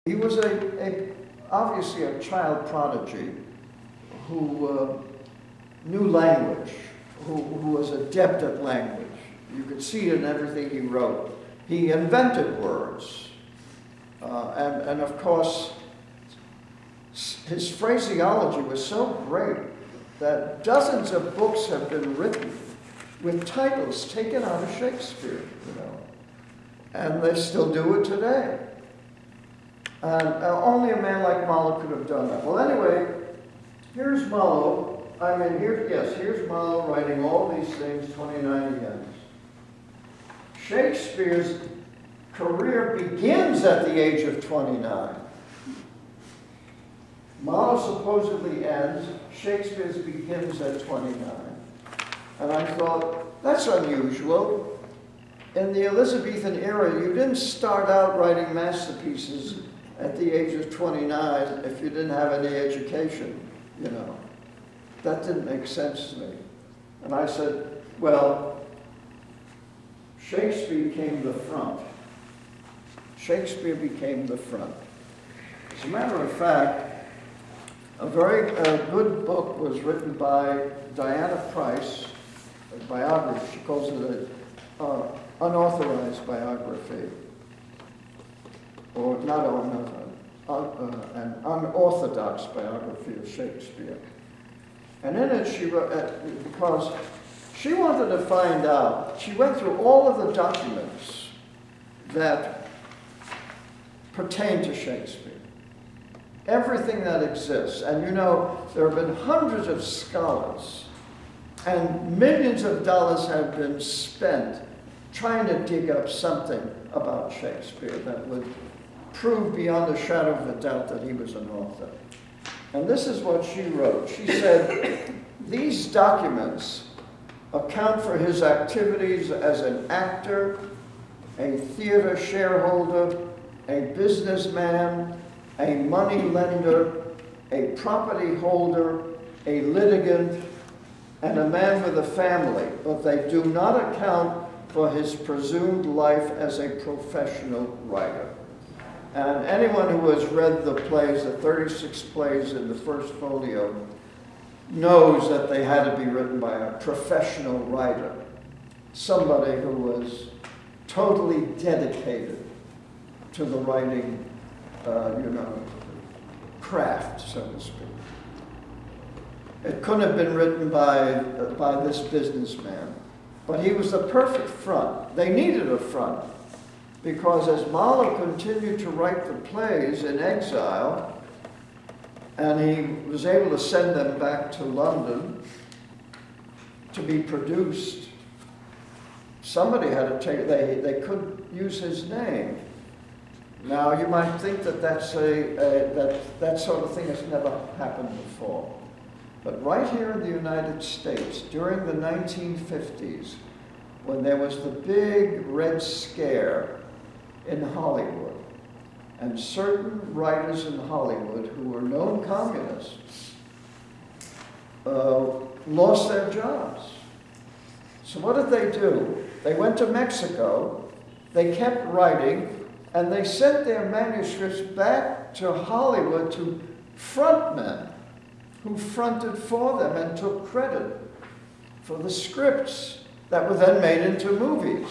He was obviously a child prodigy who knew language, who was adept at language. You could see it in everything he wrote. He invented words. And of course, his phraseology was so great that dozens of books have been written with titles taken out of Shakespeare, you know. And they still do it today. And only a man like Marlowe could have done that. Well, anyway, here's Marlowe. I mean, here's Marlowe writing all these things, 29 again. Shakespeare's career begins at the age of 29. Marlowe supposedly ends, Shakespeare's begins at 29. And I thought, that's unusual. In the Elizabethan era, you didn't start out writing masterpieces at the age of 29 if you didn't have any education, you know. That didn't make sense to me. And I said, well, Shakespeare became the front. Shakespeare became the front. As a matter of fact, a very good book was written by Diana Price, a biography. She calls it an unauthorized biography, or not an unorthodox biography of Shakespeare. And in it she wrote, because she wanted to find out, she went through all of the documents that pertain to Shakespeare. Everything that exists. And you know, there have been hundreds of scholars and millions of dollars have been spent trying to dig up something about Shakespeare that would prove beyond a shadow of a doubt that he was an author. And this is what she wrote. She said, these documents account for his activities as an actor, a theater shareholder, a businessman, a money lender, a property holder, a litigant, and a man with a family, but they do not account for his presumed life as a professional writer. And anyone who has read the plays, the 36 plays in the First Folio, knows that they had to be written by a professional writer, somebody who was totally dedicated to the writing, you know, craft, so to speak. It couldn't have been written by this businessman, but he was the perfect front. They needed a front, because as Marlowe continued to write the plays in exile, and he was able to send them back to London to be produced, somebody had to take, they couldn't use his name. Now, you might think that that sort of thing has never happened before. But right here in the United States, during the 1950s, when there was the big Red Scare in Hollywood, and certain writers in Hollywood who were known communists lost their jobs. So what did they do? They went to Mexico, they kept writing, and they sent their manuscripts back to Hollywood to frontmen who fronted for them and took credit for the scripts that were then made into movies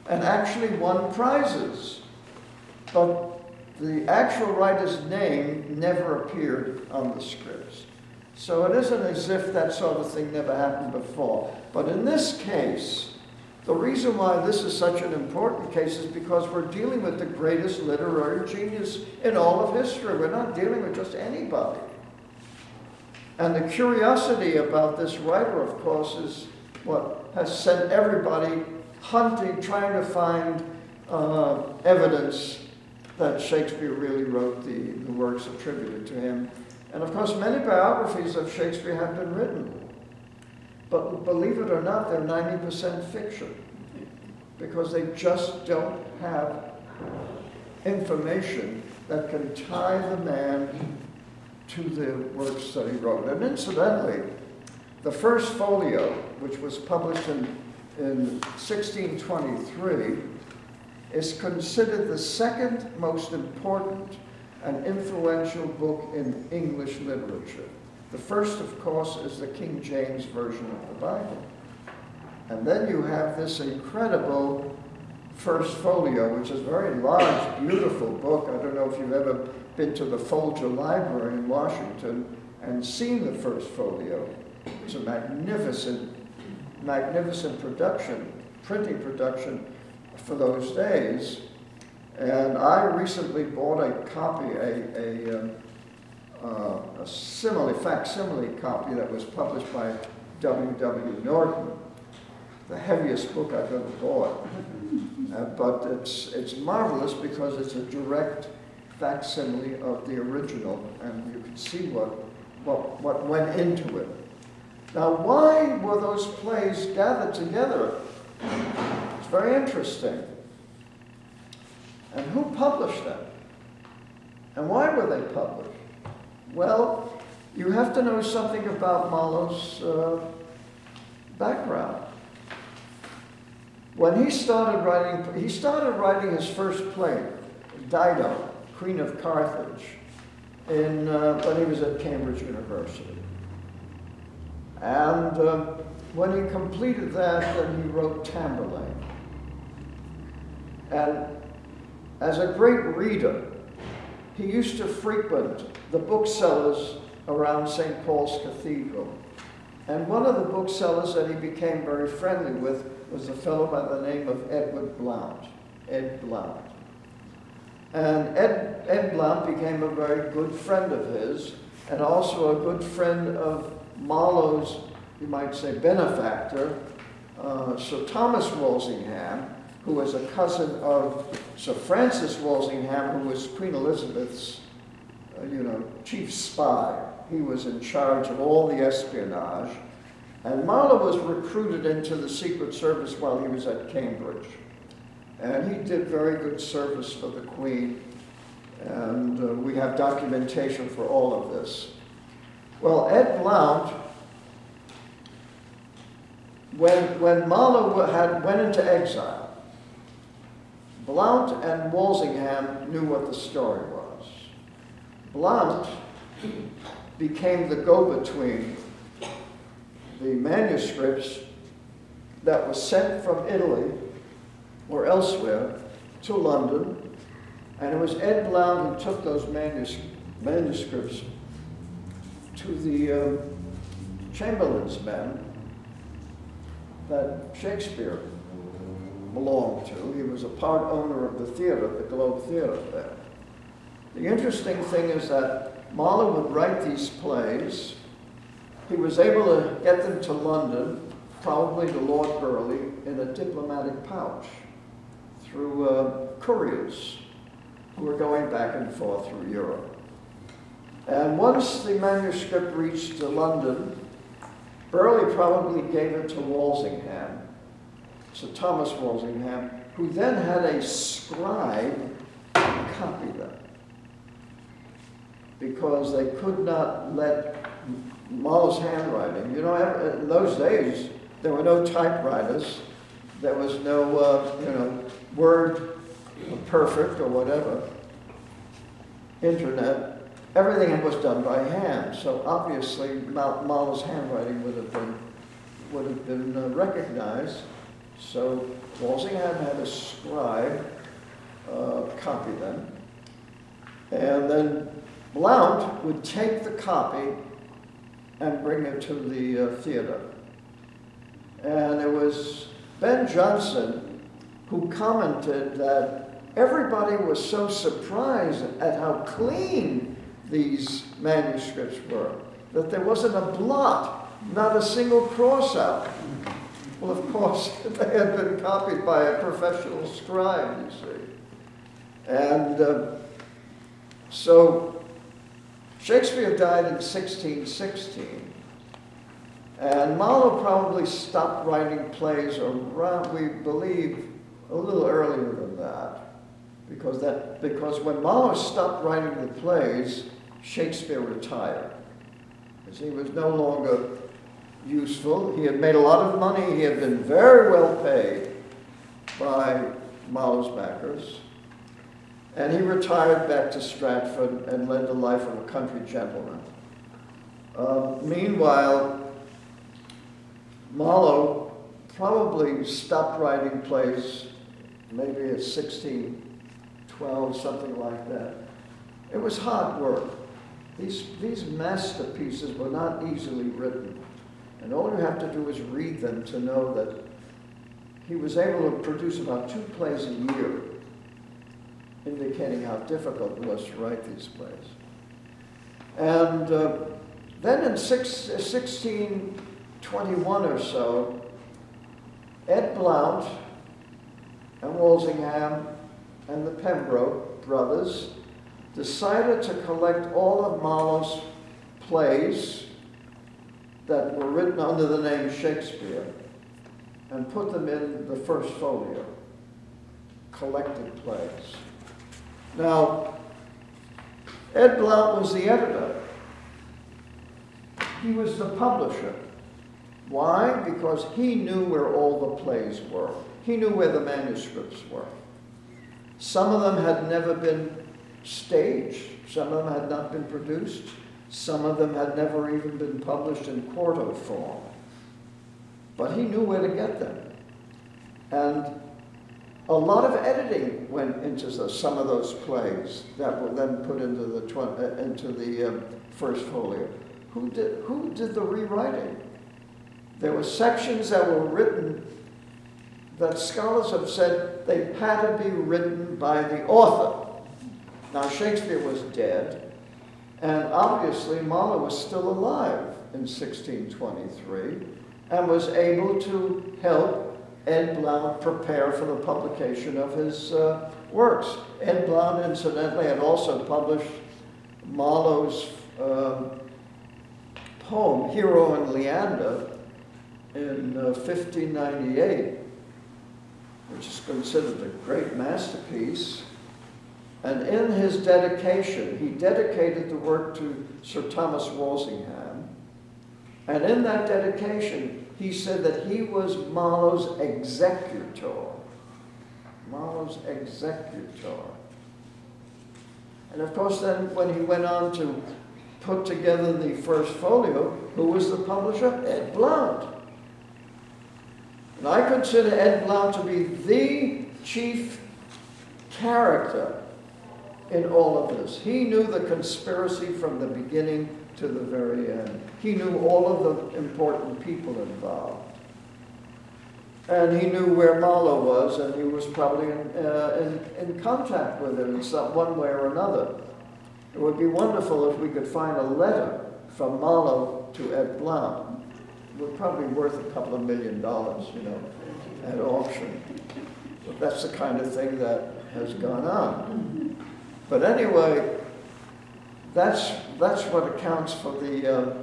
and actually won prizes. But the actual writer's name never appeared on the scripts. So it isn't as if that sort of thing never happened before. But in this case, the reason why this is such an important case is because we're dealing with the greatest literary genius in all of history. We're not dealing with just anybody. And the curiosity about this writer, of course, is what has sent everybody hunting, trying to find evidence that Shakespeare really wrote the works attributed to him. And of course, many biographies of Shakespeare have been written. But believe it or not, they're 90% fiction, because they just don't have information that can tie the man to the works that he wrote. And incidentally, the First Folio, which was published in 1623, is considered the second most important an influential book in English literature. The first, of course, is the King James Version of the Bible. And then you have this incredible First Folio, which is a very large, beautiful book. I don't know if you've ever been to the Folger Library in Washington and seen the First Folio. It's a magnificent, magnificent production, printing production for those days. And I recently bought a copy, a facsimile copy that was published by W.W. Norton, the heaviest book I've ever bought. But it's marvelous because it's a direct facsimile of the original, and you can see what went into it. Now, why were those plays gathered together? It's very interesting. And who published them? And why were they published? Well, you have to know something about Marlowe's background. When he started writing his first play, Dido, Queen of Carthage, when he was at Cambridge University. And when he completed that, then he wrote Tamburlaine. And as a great reader, he used to frequent the booksellers around St. Paul's Cathedral. And one of the booksellers that he became very friendly with was a fellow by the name of Ed Blount. And Ed Blount became a very good friend of his, and also a good friend of Marlowe's, you might say, benefactor, Sir Thomas Walsingham, who was a cousin of Sir Francis Walsingham, who was Queen Elizabeth's, chief spy. He was in charge of all the espionage. And Marlowe was recruited into the Secret Service while he was at Cambridge. And he did very good service for the Queen. And we have documentation for all of this. Well, Ed Blount, when Marlowe went into exile, Blount and Walsingham knew what the story was. Blount became the go-between the manuscripts that were sent from Italy or elsewhere to London, and it was Ed Blount who took those manuscripts to the Chamberlain's men that Shakespeare belonged to. He was a part owner of the theater, the Globe Theater there. The interesting thing is that Marlowe would write these plays. He was able to get them to London, probably to Lord Burleigh, in a diplomatic pouch through couriers who were going back and forth through Europe. And once the manuscript reached London, Burleigh probably gave it to Walsingham, Sir Thomas Walsingham, who then had a scribe copy them, because they could not let Marlowe's handwriting. In those days, there were no typewriters. There was no, Word perfect or whatever, internet. Everything was done by hand. So obviously, Marlowe's handwriting would have been recognized. So Walsingham had a scribe copy them. And then Blount would take the copy and bring it to the theater. And it was Ben Jonson who commented that everybody was so surprised at how clean these manuscripts were, that there wasn't a blot, not a single cross out. Well, of course, they had been copied by a professional scribe, you see. And so Shakespeare died in 1616. And Marlowe probably stopped writing plays around, we believe, a little earlier than that. Because when Marlowe stopped writing the plays, Shakespeare retired. Because he was no longer useful. He had made a lot of money. He had been very well paid by Marlowe's backers. And he retired back to Stratford and led the life of a country gentleman. Meanwhile, Marlowe probably stopped writing plays maybe at 16, 12, something like that. It was hard work. These masterpieces were not easily written. And all you have to do is read them to know that he was able to produce about 2 plays a year, indicating how difficult it was to write these plays. And then in 1621 or so, Ed Blount and Walsingham and the Pembroke brothers decided to collect all of Marlowe's plays that were written under the name Shakespeare and put them in the First Folio, collected plays. Now, Ed Blount was the editor. He was the publisher. Why? Because he knew where all the plays were. He knew where the manuscripts were. Some of them had never been staged. Some of them had not been produced. Some of them had never even been published in quarto form. But he knew where to get them. And a lot of editing went into some of those plays that were then put into the First Folio. Who did the rewriting? There were sections that were written that scholars have said they had to be written by the author. Now, Shakespeare was dead, and obviously Marlowe was still alive in 1623 and was able to help Ed Blount prepare for the publication of his works. Ed Blount, incidentally, had also published Marlowe's poem, Hero and Leander, in 1598, which is considered a great masterpiece. And in his dedication, he dedicated the work to Sir Thomas Walsingham. And in that dedication, he said that he was Marlowe's executor. Marlowe's executor. And of course, then when he went on to put together the First Folio, who was the publisher? Ed Blount. And I consider Ed Blount to be the chief character in all of this. He knew the conspiracy from the beginning to the very end. He knew all of the important people involved. And he knew where Marlowe was, and he was probably in contact with him in some one way or another. It would be wonderful if we could find a letter from Marlowe to Ed Blount. It would probably be worth $2 million, you know, at auction. But that's the kind of thing that has gone on. But anyway, that's what accounts for the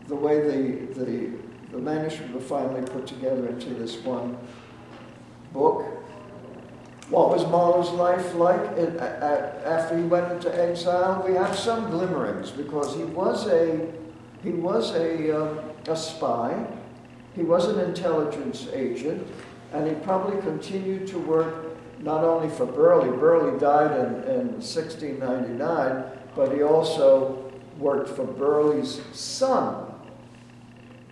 way the manuscript was finally put together into this one book. What was Marlowe's life like after he went into exile? We have some glimmerings, because he was a spy. He was an intelligence agent, and he probably continued to work not only for Burleigh. Burleigh died in 1699, but he also worked for Burleigh's son,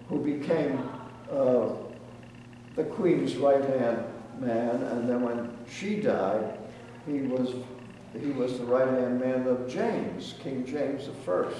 who became the Queen's right-hand man, and then when she died, he was the right-hand man of James, King James I.